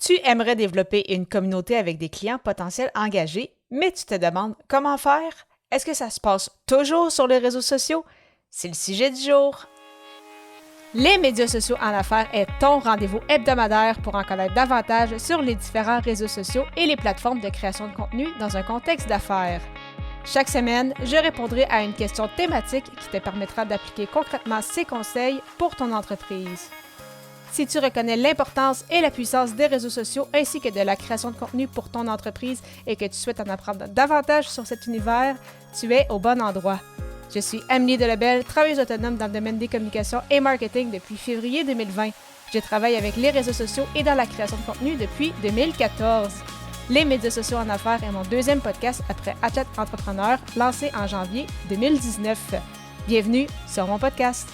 Tu aimerais développer une communauté avec des clients potentiels engagés, mais tu te demandes comment faire? Est-ce que ça se passe toujours sur les réseaux sociaux? C'est le sujet du jour. Les médias sociaux en affaires est ton rendez-vous hebdomadaire pour en connaître davantage sur les différents réseaux sociaux et les plateformes de création de contenu dans un contexte d'affaires. Chaque semaine, je répondrai à une question thématique qui te permettra d'appliquer concrètement ces conseils pour ton entreprise. Si tu reconnais l'importance et la puissance des réseaux sociaux ainsi que de la création de contenu pour ton entreprise et que tu souhaites en apprendre davantage sur cet univers, tu es au bon endroit. Je suis Amélie Delebel, travailleuse autonome dans le domaine des communications et marketing depuis février 2020. Je travaille avec les réseaux sociaux et dans la création de contenu depuis 2014. Les médias sociaux en affaires est mon deuxième podcast après Hachette Entrepreneur, lancé en janvier 2019. Bienvenue sur mon podcast.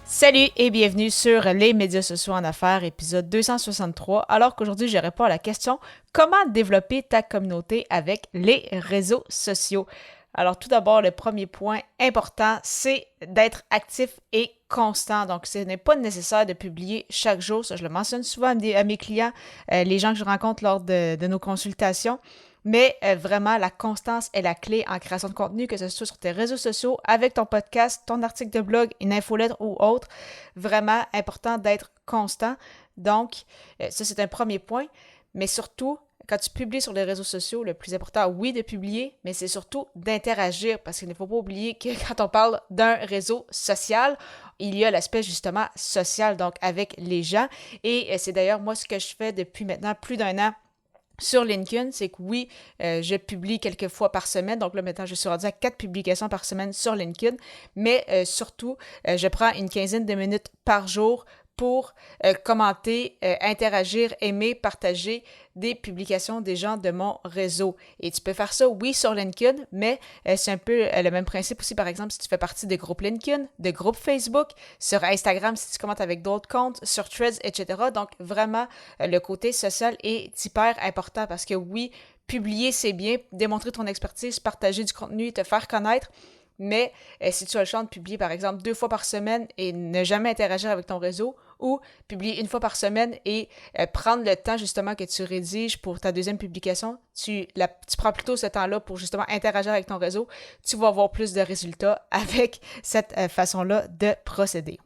Salut et bienvenue sur les médias sociaux en affaires, épisode 263, alors qu'aujourd'hui je réponds à la question « Comment développer ta communauté avec les réseaux sociaux? » Alors tout d'abord, le premier point important, c'est d'être actif et constant. Donc, ce n'est pas nécessaire de publier chaque jour. Ça, je le mentionne souvent à mes clients, les gens que je rencontre lors de nos consultations. Mais vraiment, la constance est la clé en création de contenu, que ce soit sur tes réseaux sociaux, avec ton podcast, ton article de blog, une infolettre ou autre. Vraiment important d'être constant. Donc, ça, c'est un premier point. Mais surtout, quand tu publies sur les réseaux sociaux, le plus important, oui, de publier, mais c'est surtout d'interagir parce qu'il ne faut pas oublier que quand on parle d'un réseau social, il y a l'aspect justement social, donc avec les gens. Et c'est d'ailleurs moi ce que je fais depuis maintenant plus d'un an sur LinkedIn, c'est que oui, je publie quelques fois par semaine. Donc là, maintenant, je suis rendue à 4 publications par semaine sur LinkedIn. Mais surtout, je prends une quinzaine de minutes par jour pour commenter, interagir, aimer, partager des publications des gens de mon réseau. Et tu peux faire ça, oui, sur LinkedIn, mais c'est un peu le même principe aussi, par exemple, si tu fais partie de groupes LinkedIn, de groupes Facebook, sur Instagram, si tu commentes avec d'autres comptes, sur Threads, etc. Donc, vraiment, le côté social est hyper important parce que oui, publier, c'est bien, démontrer ton expertise, partager du contenu, te faire connaître, mais si tu as le choix de publier, par exemple, 2 fois par semaine et ne jamais interagir avec ton réseau, ou publier 1 fois par semaine et prendre le temps justement que tu rédiges pour ta deuxième publication, tu prends plutôt ce temps-là pour justement interagir avec ton réseau, tu vas avoir plus de résultats avec cette façon-là de procéder.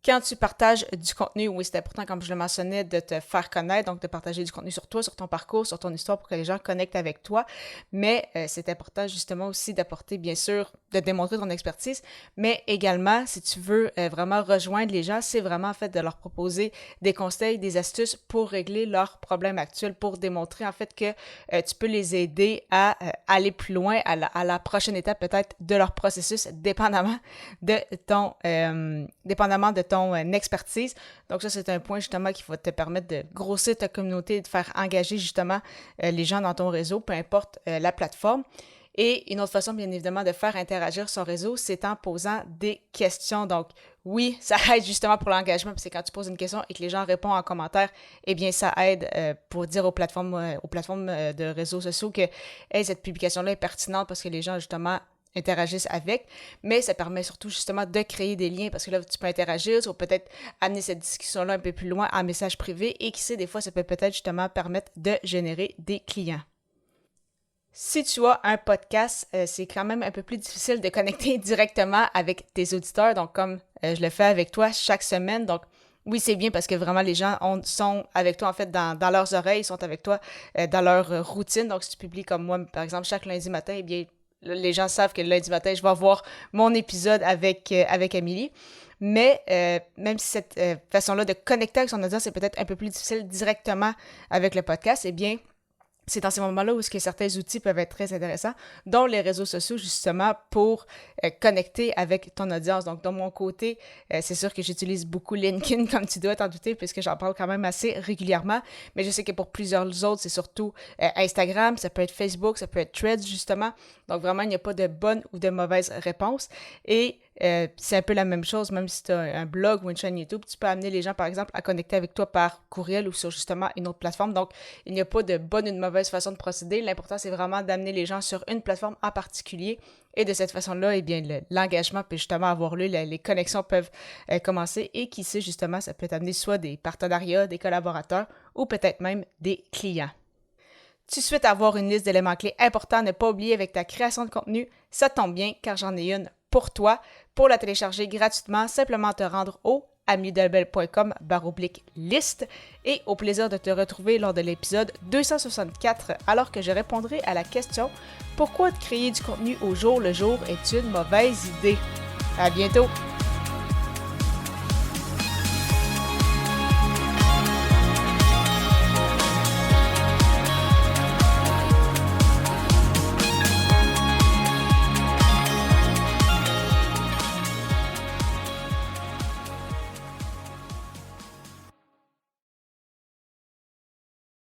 Quand tu partages du contenu, oui, c'est important, comme je le mentionnais, de te faire connaître, donc de partager du contenu sur toi, sur ton parcours, sur ton histoire pour que les gens connectent avec toi. Mais c'est important justement aussi d'apporter, bien sûr, de démontrer ton expertise, mais également, si tu veux vraiment rejoindre les gens, c'est vraiment en fait de leur proposer des conseils, des astuces pour régler leurs problèmes actuels, pour démontrer en fait que tu peux les aider à aller plus loin, à la prochaine étape peut-être de leur processus, dépendamment de ton expertise. Donc ça, c'est un point justement qui va te permettre de grossir ta communauté et de faire engager justement les gens dans ton réseau, peu importe la plateforme. Et une autre façon, bien évidemment, de faire interagir son réseau, c'est en posant des questions. Donc, oui, ça aide justement pour l'engagement, parce que quand tu poses une question et que les gens répondent en commentaire, eh bien, ça aide pour dire aux plateformes de réseaux sociaux que hey, cette publication-là est pertinente parce que les gens, justement, interagissent avec, mais ça permet surtout justement de créer des liens parce que là, tu peux interagir, tu vas peut-être amener cette discussion-là un peu plus loin en message privé et qui sait, des fois, ça peut peut-être justement permettre de générer des clients. Si tu as un podcast, c'est quand même un peu plus difficile de connecter directement avec tes auditeurs, donc comme je le fais avec toi chaque semaine, donc oui, c'est bien parce que vraiment les gens sont avec toi en fait dans leurs oreilles, ils sont avec toi dans leur routine, donc si tu publies comme moi, par exemple, chaque lundi matin, eh bien, les gens savent que le lundi matin, je vais avoir mon épisode avec Amélie. Mais même si cette façon-là de connecter avec son audience est peut-être un peu plus difficile directement avec le podcast, eh bien, c'est dans ces moments-là où certains outils peuvent être très intéressants, dont les réseaux sociaux, justement, pour connecter avec ton audience. Donc, de mon côté, c'est sûr que j'utilise beaucoup LinkedIn, comme tu dois t'en douter, puisque j'en parle quand même assez régulièrement. Mais je sais que pour plusieurs autres, c'est surtout Instagram, ça peut être Facebook, ça peut être Threads, justement. Donc, vraiment, il n'y a pas de bonne ou de mauvaise réponse. Et c'est un peu la même chose, même si tu as un blog ou une chaîne YouTube, tu peux amener les gens, par exemple, à connecter avec toi par courriel ou sur justement une autre plateforme. Donc, il n'y a pas de bonne ou de mauvaise façon de procéder. L'important, c'est vraiment d'amener les gens sur une plateforme en particulier Et de cette façon-là, eh bien, l'engagement peut justement avoir lieu, les connexions peuvent commencer et qui sait, justement, ça peut amener soit des partenariats, des collaborateurs ou peut-être même des clients. Tu souhaites avoir une liste d'éléments clés importants à ne pas oublier avec ta création de contenu? Ça tombe bien car j'en ai une pour toi. Pour la télécharger gratuitement, simplement te rendre au amiedelbel.com/liste et au plaisir de te retrouver lors de l'épisode 264 alors que je répondrai à la question « Pourquoi créer du contenu au jour le jour est une mauvaise idée? » À bientôt!